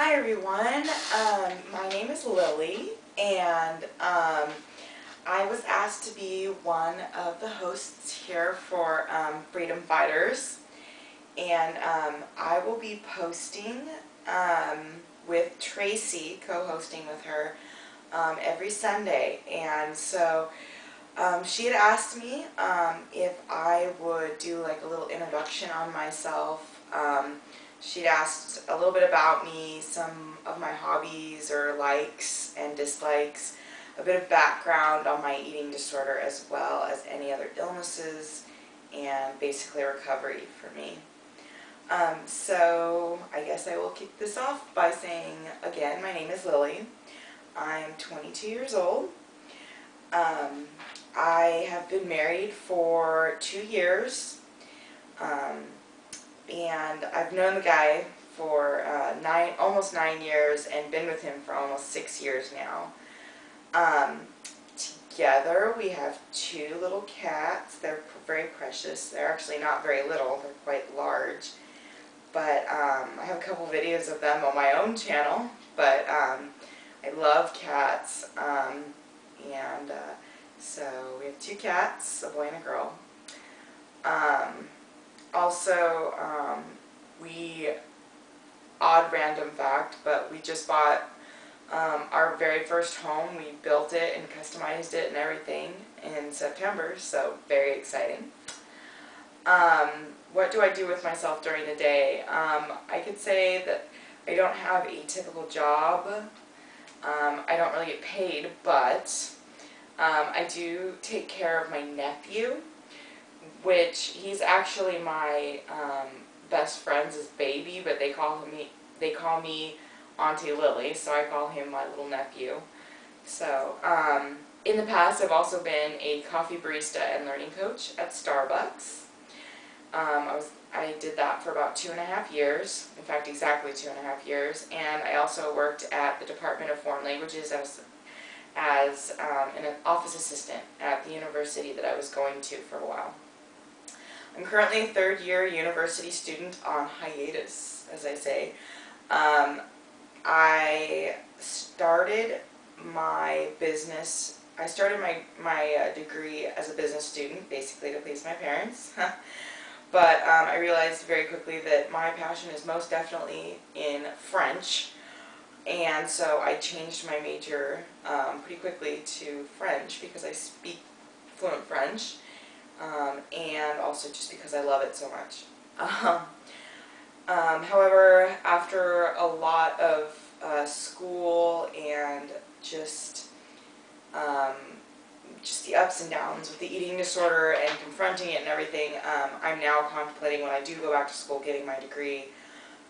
Hi everyone, my name is Lily, and I was asked to be one of the hosts here for Freedom Fighters, and I will be posting with Tracey, co-hosting with her, every Sunday. And so she had asked me if I would do like a little introduction on myself. She'd asked a little bit about me, some of my hobbies or likes and dislikes, a bit of background on my eating disorder as well as any other illnesses, and basically recovery for me. So I guess I will kick this off by saying, again, my name is Lily. I'm 22 years old. I have been married for 2 years. And I've known the guy for almost 9 years and been with him for almost 6 years now. Together we have 2 little cats. They're very precious. They're actually not very little. They're quite large. But I have a couple videos of them on my own channel. But I love cats. So we have 2 cats, a boy and a girl. Also, odd random fact, but we just bought our very first home. We built it and customized it and everything in September, so very exciting. What do I do with myself during the day? I could say that I don't have a typical job. I don't really get paid, but I do take care of my nephew, which he's actually my best friend's baby, but they call me Auntie Lily, so I call him my little nephew. So in the past, I've also been a coffee barista and learning coach at Starbucks. I did that for about 2.5 years. In fact, exactly 2.5 years. And I also worked at the Department of Foreign Languages as an office assistant at the university that I was going to for a while. I'm currently a 3rd year university student on hiatus, as I say. I started my degree as a business student, basically to please my parents. But I realized very quickly that my passion is most definitely in French. And so I changed my major pretty quickly to French because I speak fluent French. And also just because I love it so much. However, after a lot of school and just the ups and downs with the eating disorder and confronting it and everything, I'm now contemplating, when I do go back to school, getting my degree,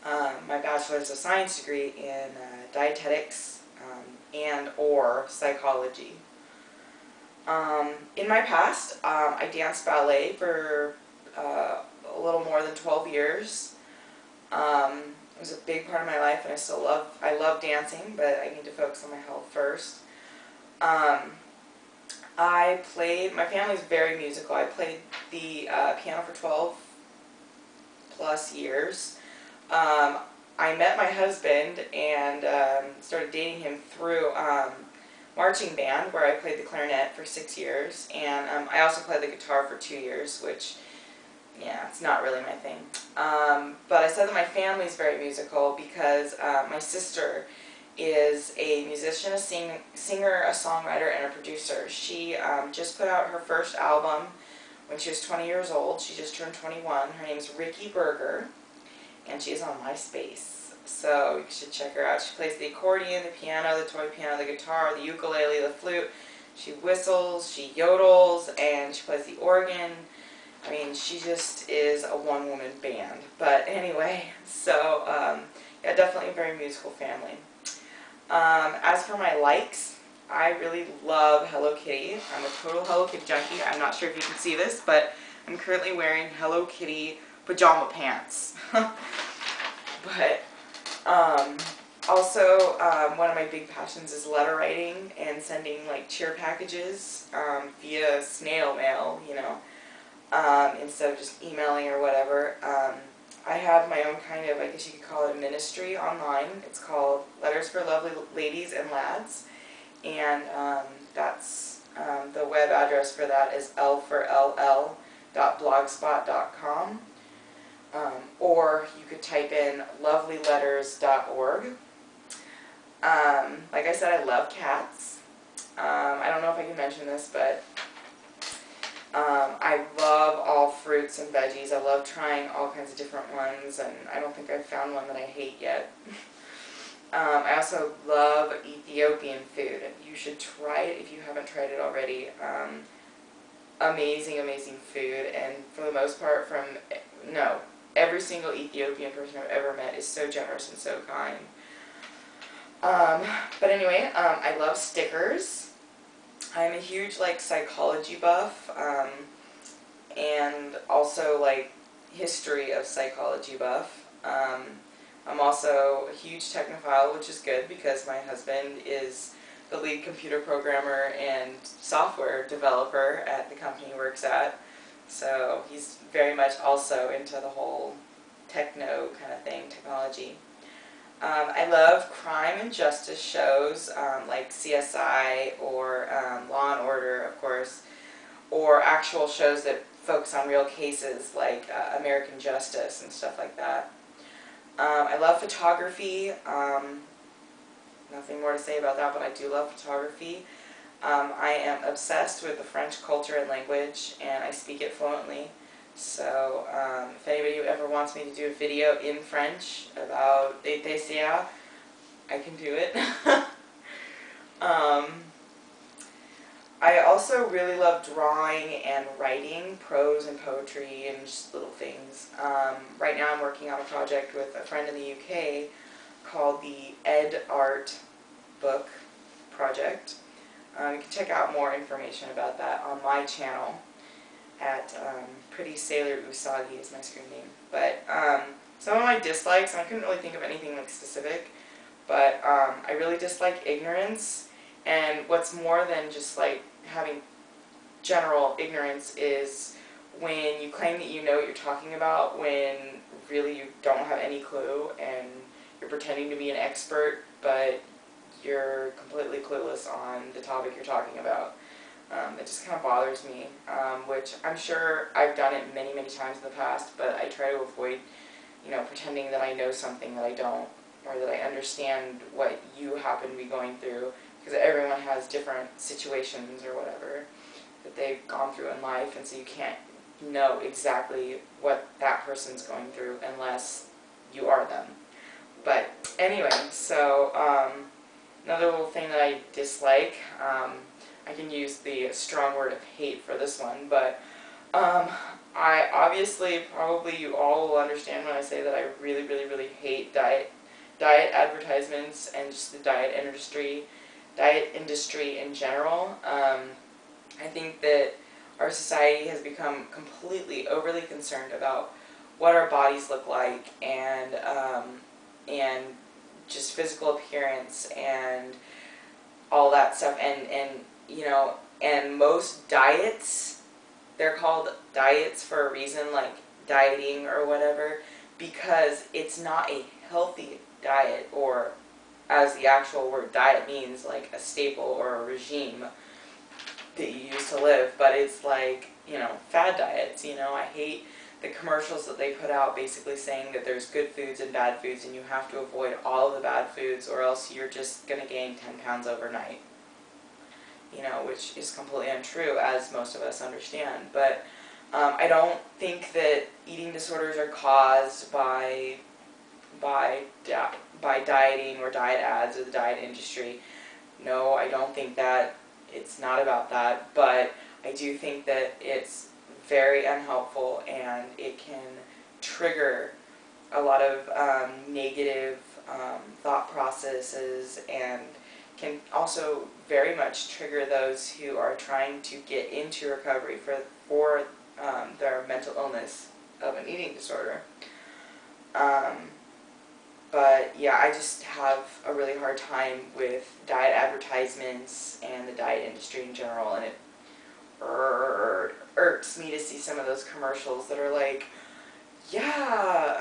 my Bachelor's of Science degree in dietetics and or psychology. In my past, I danced ballet for a little more than 12 years. It was a big part of my life, and I love dancing, but I need to focus on my health first. My family's very musical. I played the piano for 12 plus years. I met my husband and started dating him through marching band, where I played the clarinet for 6 years, and I also played the guitar for 2 years, which, yeah, it's not really my thing. But I said that my family's very musical because my sister is a musician, a singer, a songwriter, and a producer. She just put out her first album when she was 20 years old. She just turned 21. Her name's Ricky Berger, and she's on MySpace. So you should check her out. She plays the accordion, the piano, the toy piano, the guitar, the ukulele, the flute. She whistles, she yodels, and she plays the organ. I mean, she just is a one-woman band. But anyway, so yeah, definitely a very musical family. As for my likes, I really love Hello Kitty. I'm a total Hello Kitty junkie. I'm not sure if you can see this, but I'm currently wearing Hello Kitty pajama pants. But also, one of my big passions is letter writing and sending like cheer packages via snail mail, you know, instead of just emailing or whatever. I have my own kind of, I guess you could call it a ministry online. It's called Letters for Lovely Ladies and Lads. And that's the web address for that is l4ll.blogspot.com. Or you could type in lovelyletters.org. Like I said, I love cats. I don't know if I can mention this, but I love all fruits and veggies. I love trying all kinds of different ones, and I don't think I've found one that I hate yet. I also love Ethiopian food, and you should try it if you haven't tried it already. Amazing, amazing food, and for the most part every single Ethiopian person I've ever met is so generous and so kind. But anyway, I love stickers. I'm a huge, psychology buff, and also, history of psychology buff. I'm also a huge technophile, which is good because my husband is the lead computer programmer and software developer at the company he works at. So he's very much also into the whole techno kind of thing, technology. I love crime and justice shows like CSI or Law and Order, of course, or actual shows that focus on real cases like American Justice and stuff like that. I love photography. Nothing more to say about that, but I do love photography. I am obsessed with the French culture and language, and I speak it fluently. So, if anybody ever wants me to do a video in French about DTCA, I can do it. I also really love drawing and writing, prose and poetry, and just little things. Right now I'm working on a project with a friend in the UK called the Ed Art Book Project. You can check out more information about that on my channel at Pretty Sailor Usagi is my screen name. But some of my dislikes, and I couldn't really think of anything specific, but I really dislike ignorance. And what's more than just having general ignorance is when you claim that you know what you're talking about when really you don't have any clue and you're pretending to be an expert, but you're completely clueless on the topic you're talking about. It just kind of bothers me, which I'm sure I've done it many, many times in the past, but I try to avoid, pretending that I know something that I don't, or that I understand what you happen to be going through, because everyone has different situations or whatever that they've gone through in life, and so you can't know exactly what that person's going through unless you are them. But anyway, so another little thing that I dislike, I can use the strong word of hate for this one, but I obviously, probably you all will understand when I say that I really, really, really hate diet advertisements and just the diet industry in general. I think that our society has become completely overly concerned about what our bodies look like and just physical appearance and all that stuff, and most diets, they're called diets for a reason, like dieting or whatever, because it's not a healthy diet, or as the actual word diet means, like a staple or a regime that you use to live, but it's fad diets. I hate the commercials that they put out basically saying that there's good foods and bad foods and you have to avoid all of the bad foods or else you're just going to gain 10 pounds overnight. Which is completely untrue, as most of us understand. But I don't think that eating disorders are caused by dieting or diet ads or the diet industry. No, I don't think that. It's not about that, but I do think that it's very unhelpful and it can trigger a lot of negative thought processes, and can also very much trigger those who are trying to get into recovery for their mental illness of an eating disorder. But yeah, I just have a really hard time with diet advertisements and the diet industry in general, and it irks me to see some of those commercials that are like yeah,